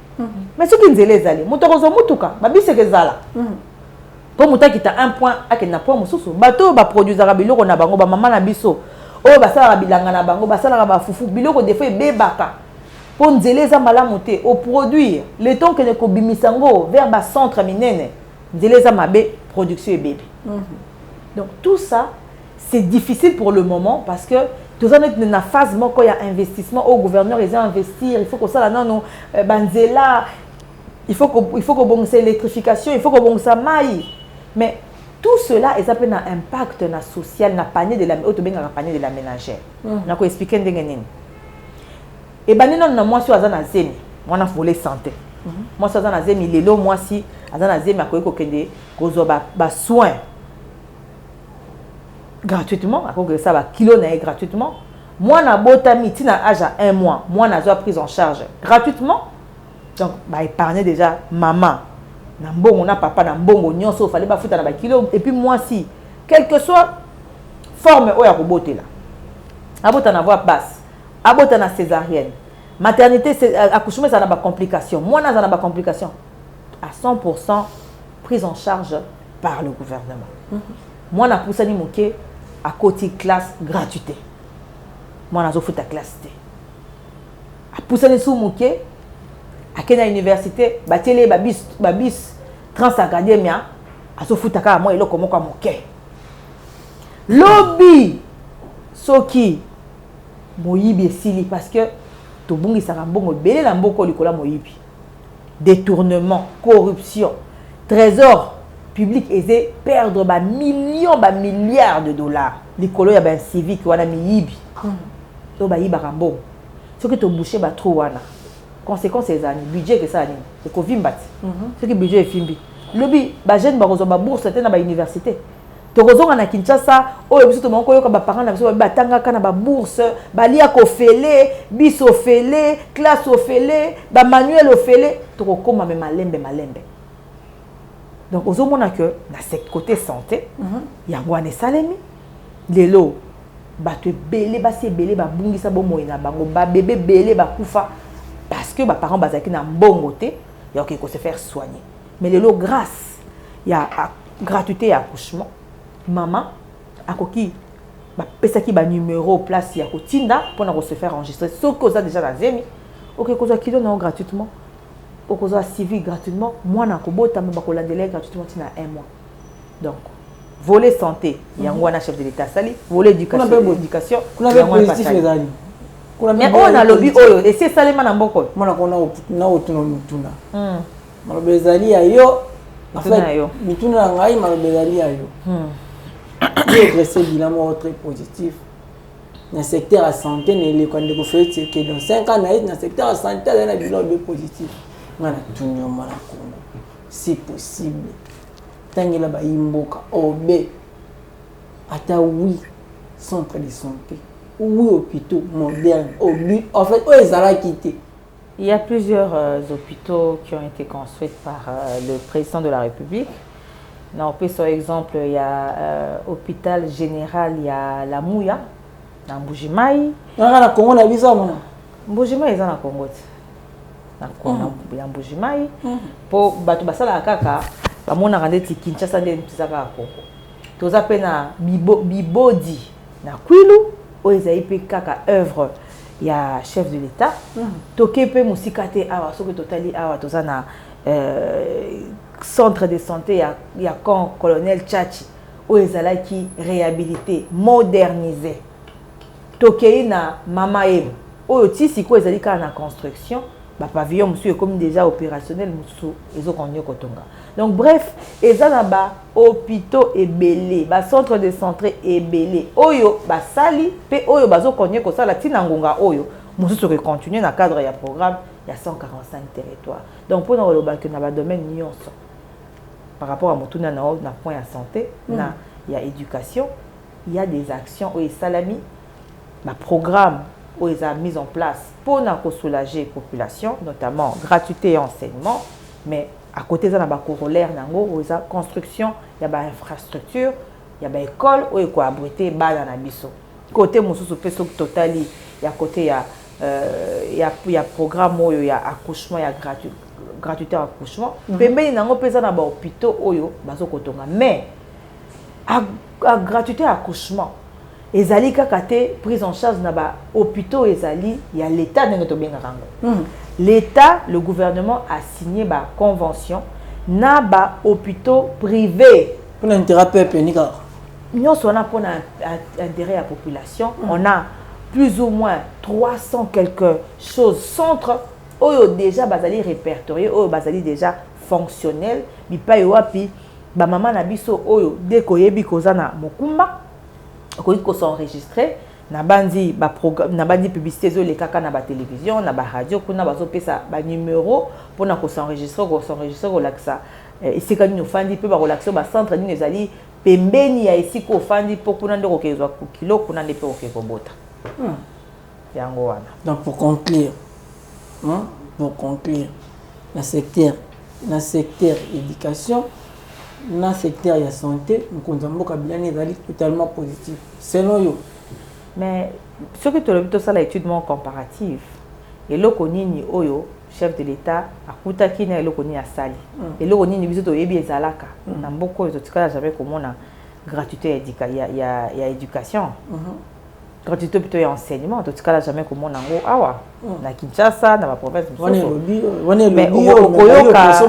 Mais ce qui nzela ezali moto kozo mutuka ba biseke zala. Po mutaki ta un point akena point mususu bato ba produire biloko na bango ba mama na biso oyo basala bilanga na bango basala ba fufu biloko defo ebebaka. Po nzela za malamu te au produire le temps que ne ko bimisango vers ba centre minene nzela za mabe production ebebe. Donc tout ça c'est difficile pour le moment parce que tout ça n'est une phase quand il y a investissement au gouverneur ils ont investir il faut que ça là non banzela il faut que bon c'est électrification il faut que bon ça maille mais tout cela ils appellent un impact na social na panier de la panier de la ménagère na ko expliquer ndenge nini et ben non na moi sur azana zemi moi na volet santé moi sur azana zemi lelo moi si azana zemi akoyeko kende kozo ba soin gratuitement, à cause de ça, kilo na gratuitement. Moi, na botami, tina âge à 1 mois, moi, na joie prise en charge gratuitement. Donc, bah, épargner déjà maman, na mbongo, na papa, na mbongo, nyonso, fallait pas foutre na kilo. Et puis moi, si, quelle que soit forme, oh, ya roboté là. Abota na voix basse, abota na césarienne. Maternité, accouchement, ça n'a pas complication. Moi, ça n'a pas complication. À 100% prise en charge par le gouvernement. Moi, na poussani moké à côté classe gratuité. Moi, na zo ta classe té. À poussani sous moké à quelle université, batele babis transacademia, à zo futa ka moi eloko moko moké. Lobby soki moyibi esili parce que to bungi saka mbongo belé la mboko likola moyibi. Détournement, corruption, trésor public et perdre millions, milliards de dollars. Les colons y a civique wana miyibi. So ba yiba rambo. Ce que to boucher ba trop wana. Conséquence c'est ça, budget que ça ni. C'est ko vimbati. Ce que budget est fimbi. Lobi ba jeune ba rozo ba bourse tena ba université. To rozo na Kinshasa, oyo biso to moko yoka ba parents na biso ba tanga kana ba bourse, ba lia ko fele, biso fele, classe au fele, ba manuel au fele, to ko koma me malembe. Donc, aux hommes que dans ce côté santé, il y a un salami, les lots, tu belé, belé, bungi sa bon moyen, bébé belé, kufa, parce que les parents bazaki na bon côté, il y a qu'il faut se faire soigner. Mais les lots grâce, il y a gratuité et accouchement, maman, à qui, pesaki ba numéro place, il y a tinda pour se faire enregistrer. Sauf que ça déjà la zemi, ok, qu'on a qui donne gratuitement. Au cause civil gratuitement, moi na kobota me bakola délai gratuitement tina 1 mois. Donc volet santé, il y a un chef de l'état sali, volet éducation, on avait positif les amis. Mais on a lobby oyo et c'est salema na mboko. Moi na autonomie tuna. Malobezali ayo. En fait, mituna ngai malobezali ayo. J'ai dressé bilan très positif. Dans le secteur de la santé, dans 5 ans, dans le secteur de la santé, il y a un bilan positif. Si possible, tant que la imboka obé, ata oui, centre de santé, oui hôpitaux modernes, en fait, où ils allaient quitter. Il y a plusieurs hôpitaux qui ont été construits par le président de la République. Dans par exemple, il y a l'hôpital général, il y a la Mouya, dans Mbujimai. Dans Congo, on a vu ça, non? Mbujimai, ils sont en Congo. Dans Mbujimai. Pour battre basala kaka, ba mona randeti Kinshasa nde mpizaka ya Congo. Toza pe na Bibodi na Kwilu, oyo pe kaka œuvre ya chef de l'État. Toke pe musika te awa soki totali awa toza na centre de santé il y a quand colonel Tchachi où ezala qui réhabilité modernisé tokei na mama ebo oyo tisi ko ezali ka na construction ba pavillon monsieur comme déjà opérationnel musu ezokonyo kotonga. Donc bref ezana ba hôpitaux ebelé ba centre de santé ebelé oyo ba sali pe oyo bazokonyo ko sala tina ngonga oyo musu ko continuer na cadre ya programme il y a 145 territoires. Donc pour nous le que na ba domaine nyonso par rapport à motuna na point à santé na il y a éducation, il y a des actions où il salami ma programme où ils ont mis en place pour soulager la population, notamment gratuité et enseignement, mais à côté de ça, il y a corollaire, où il y a construction, il y a infrastructure, il y a école où il y a abrité dans la biso. Côté Moussou total, il y a côté il y a programme où il y a accouchement, il y a gratuité accouchement. Mais il y a des hôpitaux où il y a mais à gratuité accouchement. Ezali kakate prise en charge na ba hôpitaux ezali il y a l'état de notre l'état le gouvernement a signé ba convention na ba hôpitaux privés pour l'intérêt peuple nika nous on a pour intérêt à la population on a plus ou moins 300 quelque chose centres oyo déjà bazali répertorié oyo bazali déjà fonctionnel bi pa yo wapi ba maman na biso oyo deko yebi kozana mokumba qu'on s'enregistrer na bandi ba programme na bandi publicité zo les kaka na ba télévision na ba radio kuna bazo pesa ba numéro pour na ko s'enregistrer ko laksa ici quand nous fandi pe ba relaxer ba centre ni ezali pembeni ya ici ko fandi pour kuna ndeko kezwa ku kilo kuna ndepe ko kobota yango wana. Donc pour conclure le secteur éducation dans le secteur de la santé, nous avons totalement positif. Selon vous. Mais ce que tu as vu, c'est l'étude comparative. Et là, oyo chef de l'État a coûté na elokoni a sali. Et là, on y biso to yebi ezalaka. Na mboko ezo tikala jamais comment na gratuité ya éducation. Gratuité plutôt ya enseignement, to tikala jamais comment nango awa. Na Kinshasa, na ba province mais okoyoka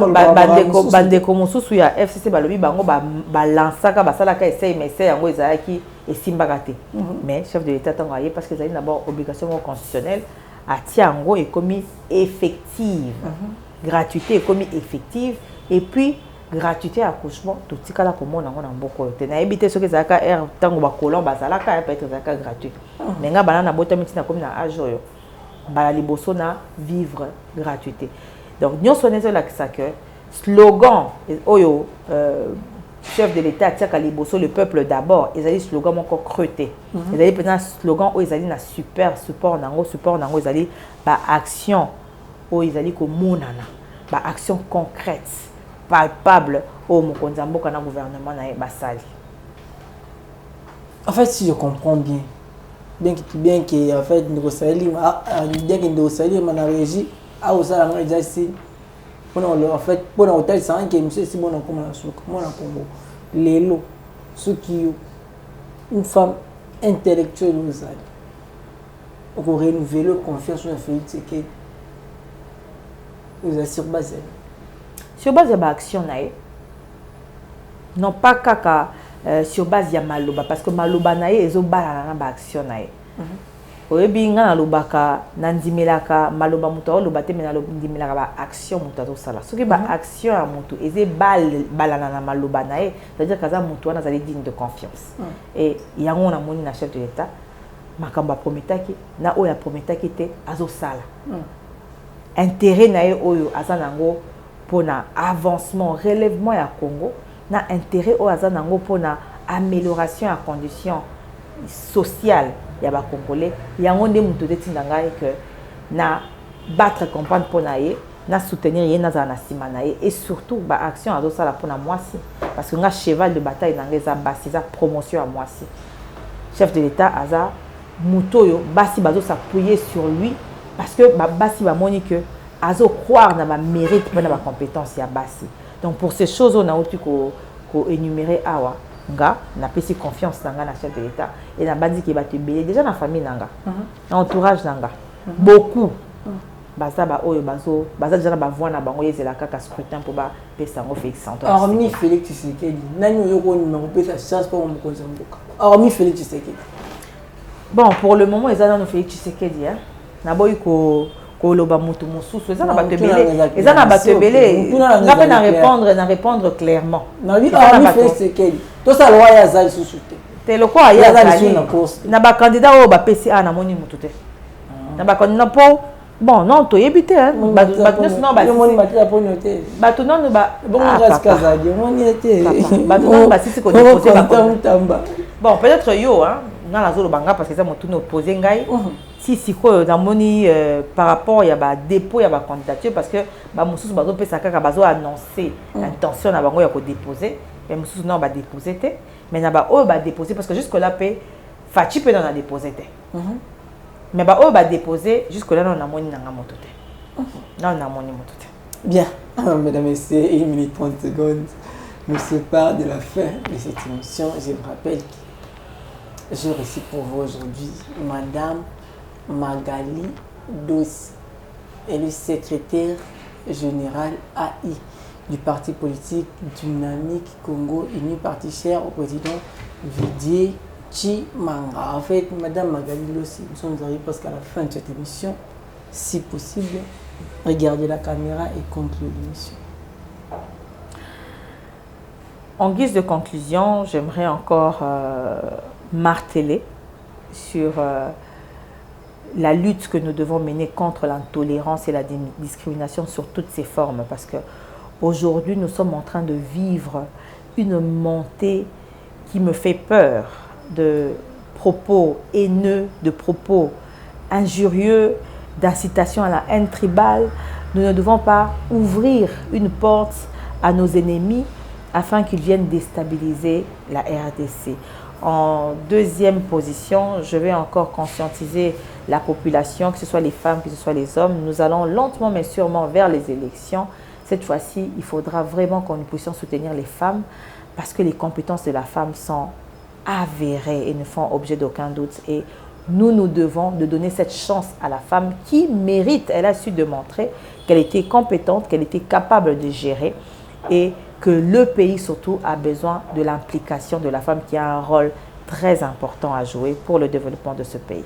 bandeko mosusu ya FCC balobi bango balansaka basalaka essaye mais essaye yango ezalaki esimbaka te. Mais chef de l'État tango aye parce que ezali d'abord obligation constitutionnelle atia yango ekomi effective. Gratuité ekomi effective et puis gratuité accouchement to tikala komona ngo na mboko te na ebité soki ezalaka tango ba colon bazalaka peut être ezalaka gratuit. Mais nga bana na botami tina komi na âge oyo bala liboso na vivre gratuité. Donc nous sommes là que slogan oyo chef de l'État tiaka liboso le peuple d'abord ils allaient slogan encore creuté. Ils allaient pendant slogan où ils allaient na super support nango ils allaient ba action où ils allaient ko monana ba action concrète palpable au mokonzambo kana gouvernement na basali. En fait si je comprends bien que en fait nous saluons bien que nous saluons na régie a osala ngana déjà ici pour en fait pour un hôtel sans que monsieur si bon comme na souk mon na Congo lelo ce qui une femme intellectuelle nous a pour renouveler confiance en Félix que vous êtes sur base de l'action non pas kaka sur base ya maloba parce que maloba nae ezobala na ba action nae oyebi nga na lobaka nandimelaka maloba muto loba te mena ndimelaka ba action muto to sala soki ba action ya muto eze balana na maloba nae c'est-à-dire kaza muto wana zali digne de confiance et yango na moni na chef de l'État makamba prometaki na oya prometaki te azo sala intérêt nae oyo azanango pona avancement relèvement ya Congo na intérêt au hasard nango pona amélioration à conditions sociales ya ba congolais yango nde muto te tindanga que na battre comprendre pona ye na soutenir ye na za na sima na ye et surtout ba action azo sala pona mwasi parce que nga cheval de bataille nanga za basi za promotion à mwasi chef de l'État aza muto yo basi bazo s'appuyer sur lui parce que ba basi ba moni que azo croire na ba mérite pona ba compétence ya basi. Donc pour ces choses on a aussi ko énumérer awa nga na pesi confiance nanga na chef de l'État et na bandi ki ba te belé déjà na famille nanga na entourage nanga beaucoup baza ba oyo baza déjà na voix na bango yezela kaka scrutin pour ba pesa ngo Félix Antoine. Hormis Félix Tshisekedi, nani oyoko numéro pesa chance pour mokonzi mboka. Hormis Félix Tshisekedi. Bon, pour le moment, ils ont Félix Tshisekedi hein. Na boy ko loba mutu mosusu, ils ont na batebele, ils ont na batebele. Na pas na répondre clairement. Na dit hormis Félix Tshisekedi. Tout ça loi ya za lisusu te. Te loko ya za na ba candidat o ba PCA na moni mutu te. Na ba candidat po bon non to yebite hein. Ba non ba moni matela po noter. Ba to non ba bon raskaza di moni était. Ba to non ba si ko déposer ba tamba. Bon, peut-être yo hein, dans la zone banga parce que ça motu no poser ngai. Si quoi dans moni par rapport il y a ba dépôt il y a ba candidature parce que ba mususu bazo pesa kaka bazo annoncer l'intention na bango ya ko déposer mais mususu non ba déposer te mais na ba o ba déposer parce que jusque là pe fachi pe non a déposer te mais ba o ba déposer jusque là non na moni nanga moto te non na moni moto te. Bien, mesdames et messieurs, 1 minute 30 secondes nous sépare de la fin de cette émission. Je vous rappelle que je reçois pour vous aujourd'hui Madame Magali Dossi. Elle est secrétaire générale AI du parti politique Dynamique Congo Uni, parti cher au président Didier Tshimanga. En fait, Madame Magali Dossi, nous sommes arrivés presque à la fin de cette émission. Si possible, regardez la caméra et concluez l'émission. En guise de conclusion, j'aimerais encore marteler sur la lutte que nous devons mener contre l'intolérance et la discrimination sur toutes ses formes. Parce qu'aujourd'hui, nous sommes en train de vivre une montée qui me fait peur de propos haineux, de propos injurieux, d'incitation à la haine tribale. Nous ne devons pas ouvrir une porte à nos ennemis afin qu'ils viennent déstabiliser la RDC. En deuxième position, je vais encore conscientiser la population, que ce soit les femmes, que ce soit les hommes. Nous allons lentement mais sûrement vers les élections. Cette fois-ci, il faudra vraiment que nous puissions soutenir les femmes parce que les compétences de la femme sont avérées et ne font objet d'aucun doute. Et nous devons de donner cette chance à la femme qui mérite. Elle a su démontrer qu'elle était compétente, qu'elle était capable de gérer et que le pays surtout a besoin de l'implication de la femme qui a un rôle très important à jouer pour le développement de ce pays.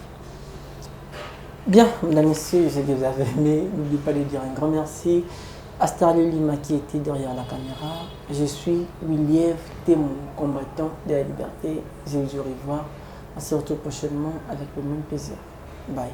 Bien, mesdames et messieurs, je vous avais aimé. N'oubliez pas de dire un grand merci à Starley Lima qui était derrière la caméra. Je suis William Témon, combattant de la liberté. Je vous revois. On se retrouve prochainement avec le même plaisir. Bye.